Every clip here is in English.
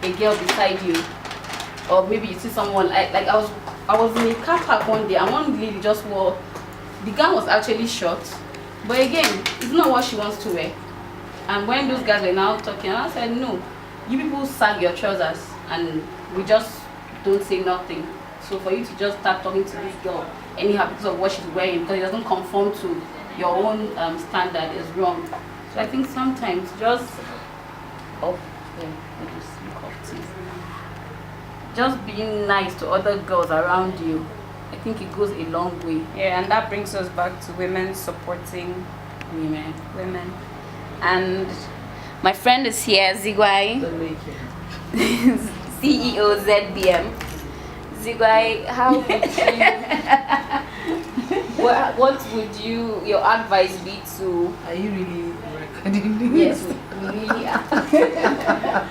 a girl beside you, or maybe you see someone like I was in a car park one day and one lady just wore, the gown was actually short, but again, it's not what she wants to wear. And when those guys were now talking, I said, no, you people sag your trousers and we just don't say nothing. So for you to just start talking to this girl anyhow because of what she's wearing, because it doesn't conform to your own standard, is wrong. So I think sometimes just just being nice to other girls around you, I think it goes a long way. Yeah, and that brings us back to women supporting women. And my friend is here, Zigwai, CEO ZBM. Zigwai, how would you, what would your advice be to... Are you really recording this? Yes, we really are.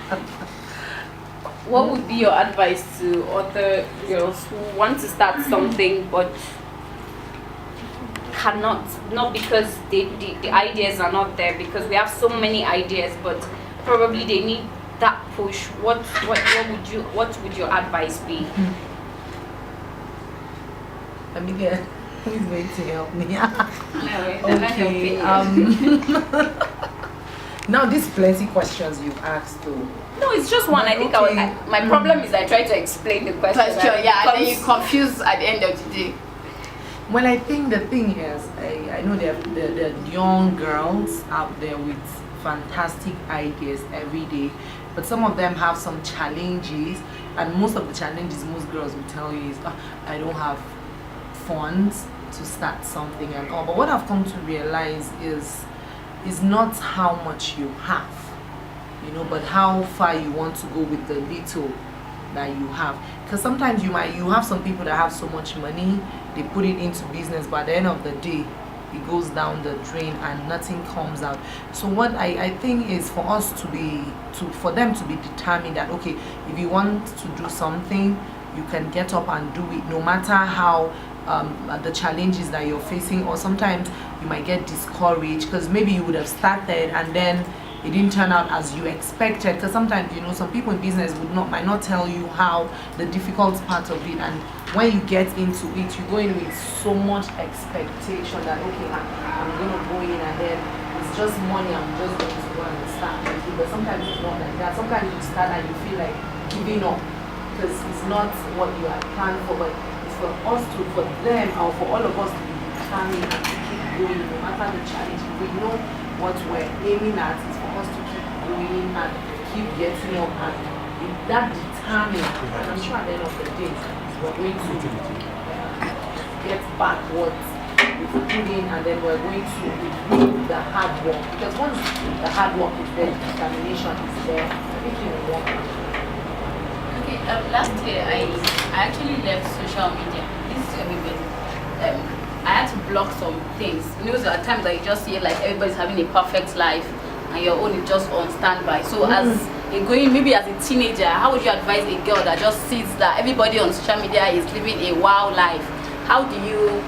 What would be your advice to other girls who want to start something but cannot, not because the ideas are not there, because we have so many ideas, but probably they need that push? What would your advice be? Amiga, who's going to help me? Okay. Now these plenty questions you've asked too. No, it's just one. I think my problem is I try to explain the question. Yeah, and then you confuse at the end of the day. Well, I think the thing is, I know there are young girls out there with fantastic ideas every day, but some of them have some challenges, and most of the challenges most girls will tell you is, I don't have funds to start something and all. But what I've come to realize is not how much you have, but how far you want to go with the little that you have. Because sometimes you have some people that have so much money, they put it into business, but at the end of the day it goes down the drain and nothing comes out. So what I think is for us for them to be determined that, okay, if you want to do something, you can get up and do it, no matter how the challenges that you're facing, or sometimes you might get discouraged because maybe you would have started and then it didn't turn out as you expected. Because sometimes some people in business might not tell you how the difficult part of it, and when you get into it, you go in with so much expectation that, okay, I'm gonna go in and then it's just money, I'm just going to go and start like it. But sometimes it's not like that. Sometimes you start and you feel like giving up because it's not what you had planned for. But it's for them, or for all of us to be determined and to keep going no matter the challenge. If we know what we're aiming at, is for us to keep going and keep getting up, and if that determined, and I'm sure at the end of the day we're going to get back what we put in, and then we're going to do the hard work, because once the hard work is there, the determination is there, everything will work. Okay, last year I actually left social media. This is everybody. I had to block some things. There are times that you just see like everybody's having a perfect life and your own is just on standby. So maybe as a teenager, how would you advise a girl that just sees that everybody on social media is living a wow life? How do you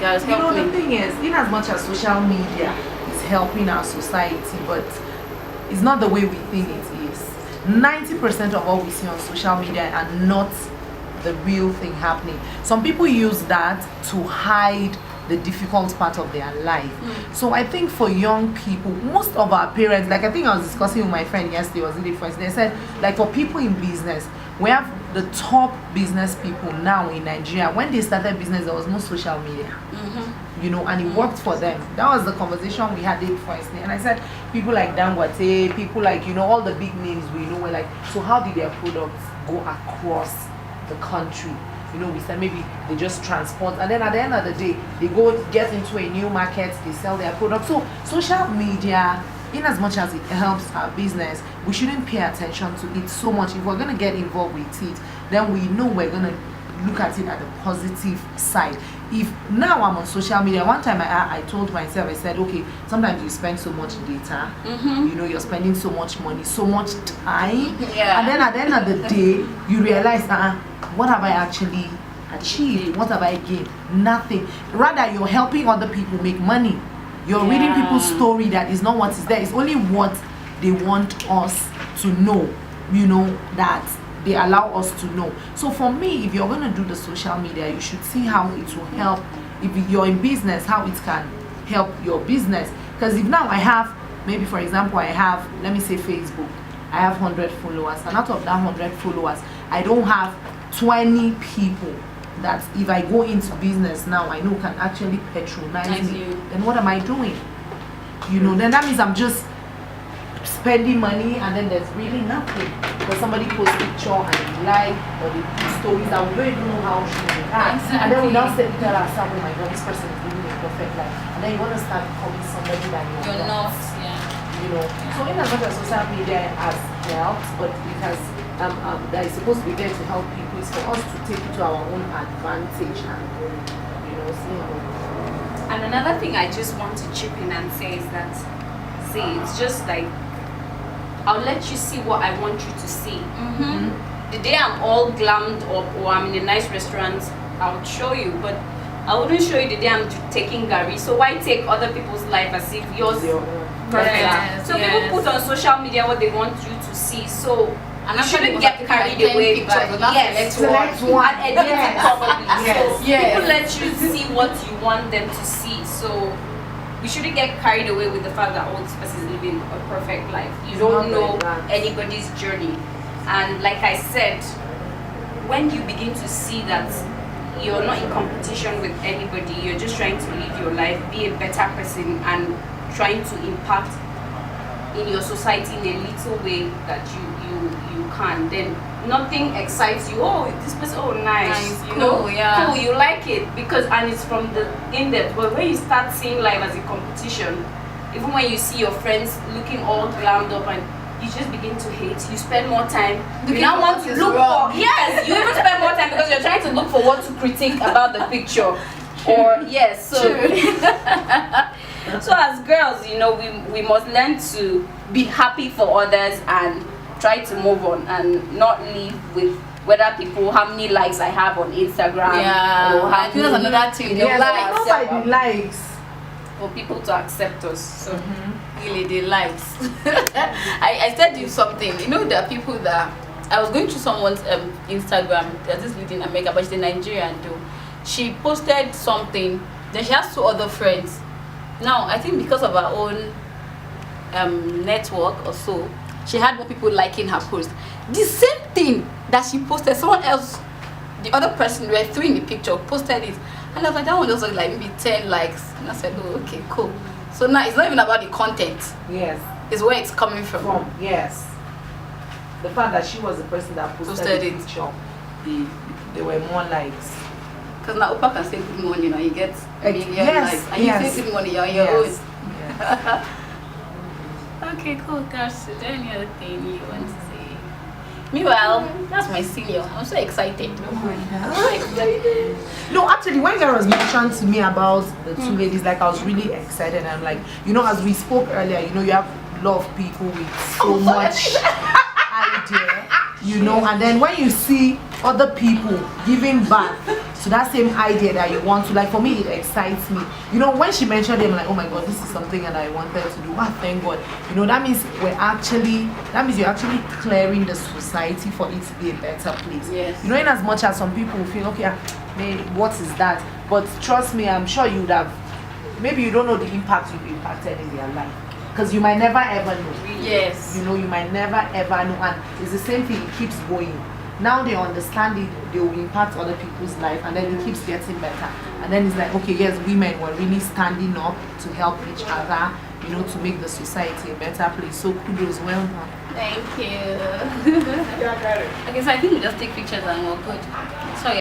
guys help me? The thing is, in as much as social media is helping our society, but it's not the way we think it is. 90% of what we see on social media are not the real thing happening. Some people use that to hide the difficult part of their life. So I think for young people, most of our parents, like I think I was discussing with my friend yesterday, they said, like, for people in business, we have the top business people now in Nigeria. When they started business, there was no social media, and it worked for them. That was the conversation we had day before yesterday. And I said, people like Dangote, people like, all the big names we know, were like, so how did their products go across the country? We said maybe they just transport, and then at the end of the day they go get into a new market, they sell their products. So social media, in as much as it helps our business, we shouldn't pay attention to it so much. If we're going to get involved with it, then we know we're going to look at it at the positive side. If now I'm on social media, one time I told myself, I said, okay, sometimes you spend so much data, you're spending so much money, so much time, and then at the end of the day you realize, what have I actually achieved? What have I gained? Nothing. Rather, you're helping other people make money. You're reading people's story that is not what is there. It's only what they want us to know. that they allow us to know. So for me, if you're going to do the social media, you should see how it will help. If you're in business, how it can help your business. Because if now I have, maybe for example, I have, let me say Facebook, I have 100 followers, and out of that 100 followers, I don't have 20 people that if I go into business now, I know can actually patronize me. Then what am I doing? Then that means I'm just spending money, and then there's really nothing. Because somebody posts picture and they like, or they post stories that we don't even know how she they are. And then we now tell ourselves, oh my God, this person is living a perfect life. And then you want to start becoming somebody that you're not. So in as much as social media has helped, but it has that is supposed to be there to help people, is for us to take it to our own advantage and see how. And another thing I just want to chip in and say is that, see, it's just like, I'll let you see what I want you to see. The day I'm all glammed up or I'm in a nice restaurant, I'll show you, but I wouldn't show you the day I'm taking Gary. So why take other people's life as if yours is perfect? So people put on social media what they want you to see. So you shouldn't get carried away by select one and edit it properly. So people let you see what you want them to see. So we shouldn't get carried away with the fact that this person is living a perfect life. You don't know anybody's journey. And like I said, when you begin to see that you're not in competition with anybody, you're just trying to live your life, be a better person, and trying to impact in your society in a little way that you can, then nothing excites you. Oh, this person, nice. Cool, you like it because, and it's from the in-depth. But when you start seeing life as a competition, even when you see your friends looking all glammed up, and you just begin to hate, you spend more time. You now want to look for, yes, you even spend more time because you're trying to look for what to critique about the picture. Or so as girls, we must learn to be happy for others and try to move on and not live with whether people, how many likes I have on Instagram. I think that's another thing. Nobody likes. For people to accept us. So really the likes. I said you something. There are people that I was going through someone's Instagram. There's this lady in America, but she's a Nigerian though. She posted something, then she has 2 other friends. Now I think because of her own network or so, she had more people liking her post. The same thing that she posted, someone else, the other person, were 3 in the picture, posted it. And I was like, that one just like maybe 10 likes. And I said, oh, okay, cool. So now it's not even about the content. Yes. It's where it's coming from. Yes. The fact that she was the person that posted the picture, there were more likes. Because now Opa can say good morning and you get likes. And you say good morning, you're on your own. Yes. Okay, cool. Gosh, is there any other thing you want to say? Meanwhile, that's my senior. I'm so excited. Oh my God. I'm so excited. No, actually, when there was mentioned to me about the 2 ladies, like I was really excited. And I'm like, as we spoke earlier, you have a lot of people with so much idea, and then when you see other people giving back to that same idea that you want to, like for me, it excites me. When she mentioned it, I'm like, oh my God, this is something that I wanted to do. Thank God. That means you're actually clearing the society for it to be a better place. Yes. In as much as some people feel, okay, what is that? But trust me, I'm sure you would have, maybe you don't know the impact you've impacted in their life. Because you might never ever know. Yes. You might never ever know. And it's the same thing, it keeps going. Now they understand it, they will impact other people's life, and then it keeps getting better. And then it's like, okay, yes, women were really standing up to help each other, to make the society a better place. So kudos, well done. Thank you. Okay, so I think we just take pictures and we're good. Sorry.